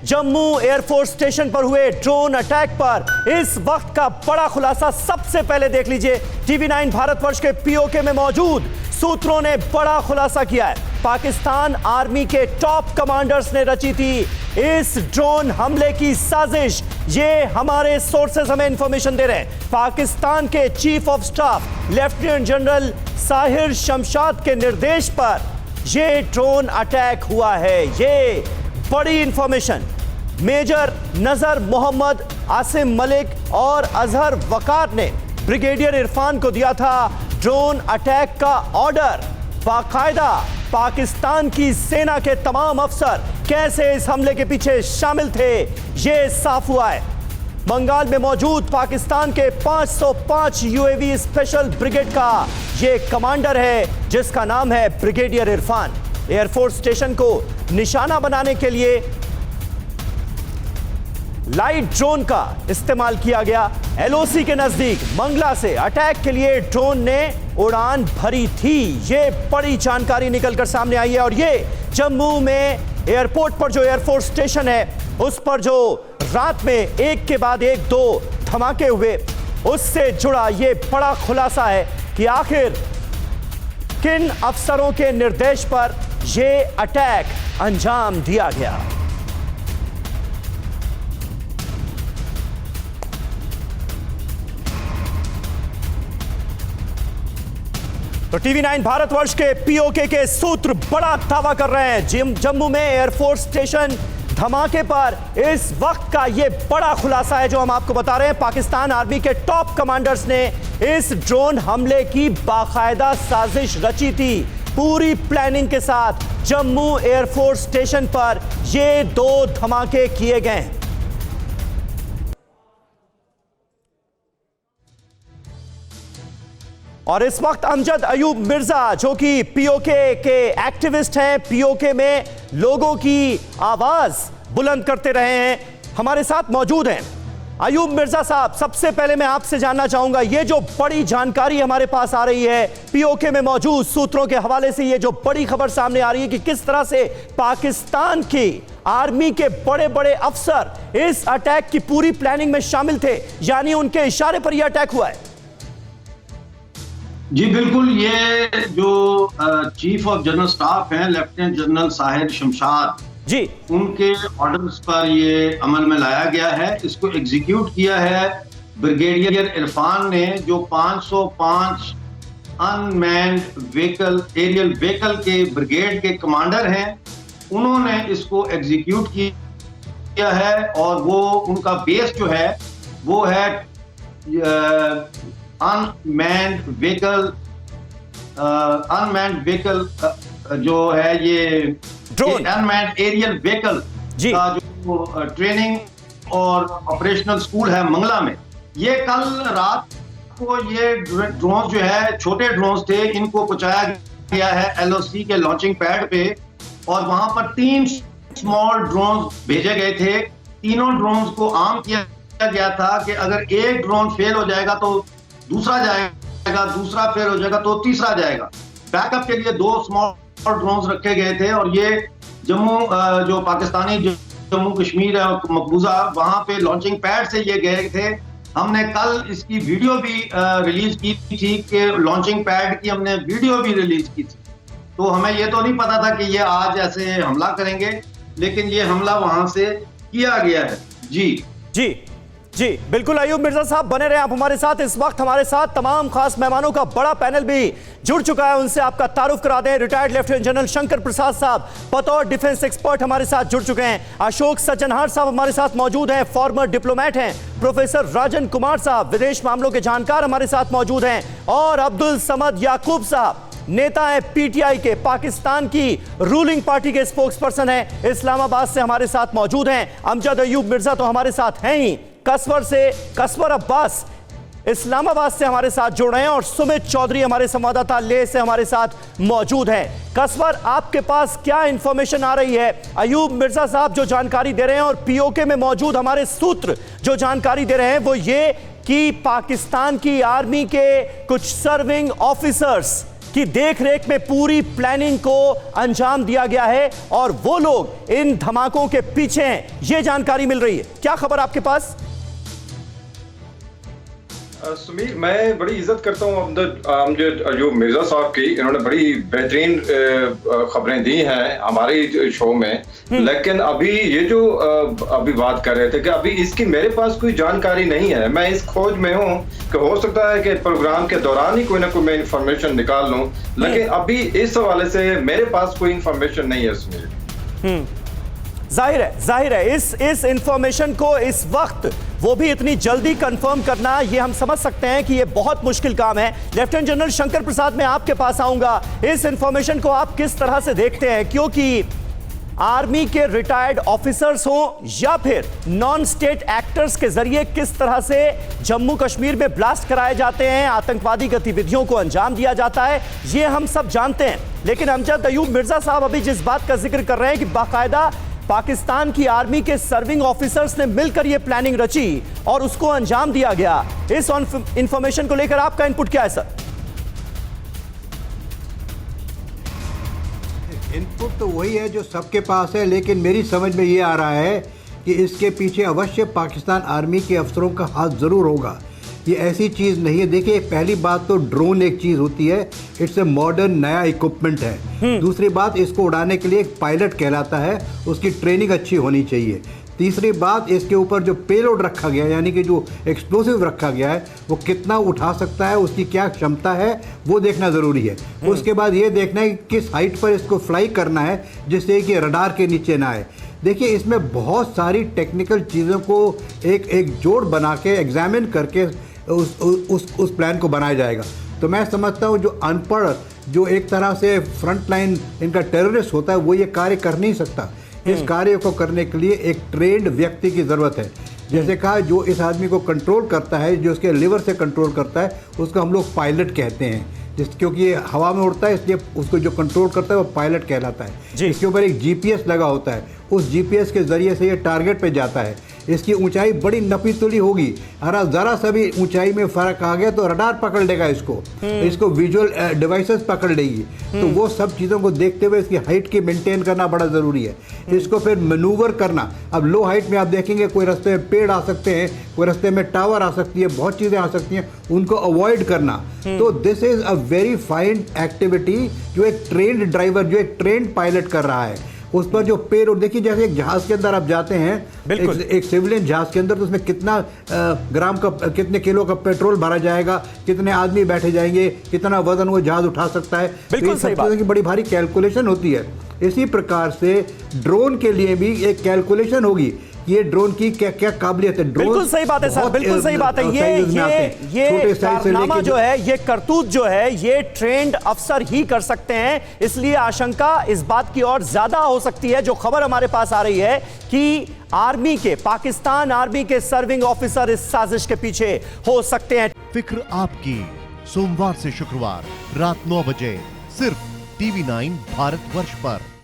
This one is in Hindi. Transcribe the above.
जम्मू एयरफोर्स स्टेशन पर हुए ड्रोन अटैक पर इस वक्त का बड़ा खुलासा सबसे पहले देख लीजिए। टीवी 9 भारतवर्ष के पीओके में मौजूद सूत्रों ने बड़ा खुलासा किया है। पाकिस्तान आर्मी के टॉप कमांडर्स ने रची थी इस ड्रोन हमले की साजिश। ये हमारे सोर्सेज हमें इंफॉर्मेशन दे रहे हैं। पाकिस्तान के chief of staff lieutenant general Sahir Shamshad के निर्देश पर यह ड्रोन अटैक हुआ है। ये बड़ी इंफॉर्मेशन मेजर नजर मोहम्मद, आसिम मलिक और अजहर वकार ने ब्रिगेडियर इरफान को दिया था ड्रोन अटैक का ऑर्डर। बाकायदा पाकिस्तान की सेना के तमाम अफसर कैसे इस हमले के पीछे शामिल थे, यह साफ हुआ है। बंगाल में मौजूद पाकिस्तान के 505 यूएवी स्पेशल ब्रिगेड का यह कमांडर है जिसका नाम है ब्रिगेडियर इरफान। एयरफोर्स स्टेशन को निशाना बनाने के लिए लाइट ड्रोन का इस्तेमाल किया गया। एलओसी के नजदीक मंगला से अटैक के लिए ड्रोन ने उड़ान भरी थी। यह बड़ी जानकारी निकलकर सामने आई है और यह जम्मू में एयरपोर्ट पर जो एयरफोर्स स्टेशन है उस पर जो रात में एक के बाद एक दो धमाके हुए उससे जुड़ा यह बड़ा खुलासा है कि आखिर किन अफसरों के निर्देश पर यह अटैक अंजाम दिया गया। तो टीवी 9 भारतवर्ष के पीओके के सूत्र बड़ा दावा कर रहे हैं जम्मू में एयरफोर्स स्टेशन धमाके पर इस वक्त का यह बड़ा खुलासा है जो हम आपको बता रहे हैं। पाकिस्तान आर्मी के टॉप कमांडर्स ने इस ड्रोन हमले की बाकायदा साजिश रची थी। पूरी प्लानिंग के साथ जम्मू एयरफोर्स स्टेशन पर ये दो धमाके किए गए हैं। और इस वक्त अमजद अयूब मिर्जा जो कि पीओके के एक्टिविस्ट हैं, पीओके में लोगों की आवाज बुलंद करते रहे हैं, हमारे साथ मौजूद हैं। अयूब मिर्जा साहब, सबसे पहले मैं आपसे जानना चाहूंगा ये जो बड़ी जानकारी हमारे पास आ रही है पीओके में मौजूद सूत्रों के हवाले से, ये जो बड़ी खबर सामने आ रही है कि किस तरह से पाकिस्तान की आर्मी के बड़े बड़े अफसर इस अटैक की पूरी प्लानिंग में शामिल थे, यानी उनके इशारे पर यह अटैक हुआ है। जी बिल्कुल, ये जो चीफ ऑफ जनरल स्टाफ हैं लेफ्टिनेंट जनरल साहिर शमशाद जी, उनके ऑर्डर्स पर ये अमल में लाया गया है। इसको एग्जीक्यूट किया है ब्रिगेडियर इरफान ने, जो 505 अनमैन्ड व्हीकल एरियल व्हीकल के ब्रिगेड के कमांडर हैं। उन्होंने इसको एग्जीक्यूट किया है और वो उनका बेस जो है वो है अनमैन्ड व्हीकल जो है ये अनमैन्ड एरियल व्हीकल का जो ट्रेनिंग और ऑपरेशनल स्कूल है मंगला में। ये कल रात को ये ड्रोन जो है छोटे ड्रोन थे, इनको पहुंचाया गया है एलओसी के लॉन्चिंग पैड पे और वहां पर 3 स्मॉल ड्रोन भेजे गए थे। तीनों ड्रोन को आर्म किया गया था कि अगर एक ड्रोन फेल हो जाएगा तो दूसरा जाएगा, दूसरा फेल हो जाएगा तो तीसरा जाएगा। बैकअप के लिए 2 स्मॉल ड्रोन्स रखे गए थे और ये जम्मू जो पाकिस्तानी जम्मू कश्मीर है मकबूजा, वहां पे लॉन्चिंग पैड से ये गए थे। हमने कल इसकी वीडियो भी रिलीज की थी कि लॉन्चिंग पैड की हमने वीडियो भी रिलीज की थी। तो हमें ये तो नहीं पता था कि ये आज ऐसे हमला करेंगे, लेकिन ये हमला वहां से किया गया है। जी जी जी बिल्कुल। अयूब मिर्जा साहब बने रहे आप हमारे साथ। इस वक्त हमारे साथ तमाम खास मेहमानों का बड़ा पैनल भी जुड़ चुका है, उनसे आपका तारुफ करा दें। Retired lieutenant general Shankar Prasad साहब बतौर डिफेंस एक्सपर्ट हमारे साथ जुड़ चुके हैं। अशोक सज्जनहार साहब हमारे साथ मौजूद हैं, फॉर्मर डिप्लोमेट हैं। प्रोफेसर राजन कुमार साहब विदेश मामलों के जानकार हमारे साथ मौजूद हैं और अब्दुल समद याकूब साहब नेता है पीटीआई के, पाकिस्तान की रूलिंग पार्टी के स्पोक्स पर्सन है, इस्लामाबाद से हमारे साथ मौजूद हैं। अमजद अयूब मिर्जा तो हमारे साथ हैं ही, कसवर अब्बास इस्लामाबाद से हमारे साथ जुड़ रहे हैं और सुमित चौधरी हमारे संवाददाता लेह से हमारे साथ मौजूद हैं। कसवर, आपके पास क्या इंफॉर्मेशन आ रही है? अयूब मिर्जा साहब जो जानकारी दे रहे हैं और पीओके में मौजूद हमारे सूत्र जो जानकारी दे रहे हैं वो ये कि पाकिस्तान की आर्मी के कुछ सर्विंग ऑफिसर्स की देखरेख में पूरी प्लानिंग को अंजाम दिया गया है और वो लोग इन धमाकों के पीछे हैं, ये जानकारी मिल रही है। क्या खबर आपके पास? सुमीर, मैं बड़ी इज्जत करता हूँ जो मिर्जा साहब की, इन्होंने बड़ी बेहतरीन खबरें दी हैं हमारे शो में। लेकिन अभी ये जो अभी बात कर रहे थे कि अभी इसकी मेरे पास कोई जानकारी नहीं है। मैं इस खोज में हूँ कि हो सकता है कि प्रोग्राम के दौरान ही कोई ना कोई मैं इंफॉर्मेशन निकाल लूँ, लेकिन अभी इस हवाले से मेरे पास कोई इंफॉर्मेशन नहीं है सुमीर। जाहिर है इस इंफॉर्मेशन को इस वक्त वो भी इतनी जल्दी कंफर्म करना, ये हम समझ सकते हैं कि ये बहुत मुश्किल काम है। लेफ्टिनेंट जनरल शंकर प्रसाद, मैं आपके पास आऊंगा। इस इंफॉर्मेशन को आप किस तरह से देखते हैं, क्योंकि आर्मी के रिटायर्ड ऑफिसर्स हों या फिर नॉन स्टेट एक्टर्स के जरिए किस तरह से जम्मू कश्मीर में ब्लास्ट कराए जाते हैं, आतंकवादी गतिविधियों को अंजाम दिया जाता है, ये हम सब जानते हैं। लेकिन अमजद अयूब मिर्जा साहब अभी जिस बात का जिक्र कर रहे हैं कि बाकायदा पाकिस्तान की आर्मी के सर्विंग ऑफिसर्स ने मिलकर यह प्लानिंग रची और उसको अंजाम दिया गया, इस इंफॉर्मेशन को लेकर आपका इनपुट क्या है सर? इनपुट तो वही है जो सबके पास है, लेकिन मेरी समझ में ये आ रहा है कि इसके पीछे अवश्य पाकिस्तान आर्मी के अफसरों का हाथ ज़रूर होगा। ये ऐसी चीज़ नहीं है। देखिए, पहली बात तो ड्रोन एक चीज़ होती है, इट्स ए मॉडर्न नया इक्विपमेंट है। दूसरी बात, इसको उड़ाने के लिए एक पायलट कहलाता है, उसकी ट्रेनिंग अच्छी होनी चाहिए। तीसरी बात, इसके ऊपर जो पेलोड रखा गया है, यानी कि जो एक्सप्लोसिव रखा गया है, वो कितना उठा सकता है, उसकी क्या क्षमता है, वो देखना ज़रूरी है। उसके बाद ये देखना है कि किस हाइट पर इसको फ्लाई करना है जिससे कि रडार के नीचे ना आए। देखिए, इसमें बहुत सारी टेक्निकल चीज़ों को एक जोड़ बना के एग्जामिन करके उस प्लान को बनाया जाएगा। तो मैं समझता हूँ जो अनपढ़, जो एक तरह से फ्रंट लाइन इनका टेररिस्ट होता है, वो ये कार्य कर नहीं सकता। इस कार्य को करने के लिए एक ट्रेंड व्यक्ति की ज़रूरत है। जैसे कहा, जो इस आदमी को कंट्रोल करता है, जो उसके लिवर से कंट्रोल करता है, उसको हम लोग पायलट कहते हैं। क्योंकि ये हवा में उड़ता है, इसलिए उसको जो कंट्रोल करता है वो पायलट कहलाता है। इसके ऊपर एक जीपीएस लगा होता है, उस जीपीएस के ज़रिए से ये टारगेट पे जाता है। इसकी ऊंचाई बड़ी नपी तुली होगी, अगर ज़रा सा भी ऊंचाई में फ़र्क आ गया तो रडार पकड़ लेगा इसको विजुअल डिवाइसेस पकड़ लेगी। तो वो सब चीज़ों को देखते हुए इसकी हाइट की मेंटेन करना बड़ा ज़रूरी है। इसको फिर मैनूवर करना, अब लो हाइट में आप देखेंगे कोई रास्ते में पेड़ आ सकते हैं, कोई रास्ते में टावर आ सकती है, बहुत चीज़ें आ सकती हैं, उनको अवॉइड करना। तो this is a very fine activity जो एक ट्रेंड ड्राइवर, जो एक ट्रेंड पायलट कर रहा है। उस पर जो पेड़, देखिए जैसे एक जहाज़ के अंदर आप जाते हैं, एक सिविलियन जहाज़ के अंदर, तो उसमें कितना ग्राम का, कितने किलो का पेट्रोल भरा जाएगा, कितने आदमी बैठे जाएंगे, कितना वजन वो जहाज़ उठा सकता है, तो ये सब चीज़ों की बड़ी भारी कैलकुलेशन होती है। इसी प्रकार से ड्रोन के लिए भी एक कैलकुलेशन होगी, ये ड्रोन की क्या क्या काबिलियत है। बिल्कुल सही बात है सर, बिल्कुल सही बात है। ये कारनामा जो है, ये करतूत जो है, ये ट्रेंड अफसर ही कर सकते हैं। इसलिए आशंका इस बात की और ज्यादा हो सकती है, जो खबर हमारे पास आ रही है कि आर्मी के, पाकिस्तान आर्मी के सर्विंग ऑफिसर इस साजिश के पीछे हो सकते हैं। फिक्र आपकी, सोमवार से शुक्रवार रात 9 बजे सिर्फ TV9 भारतवर्ष पर।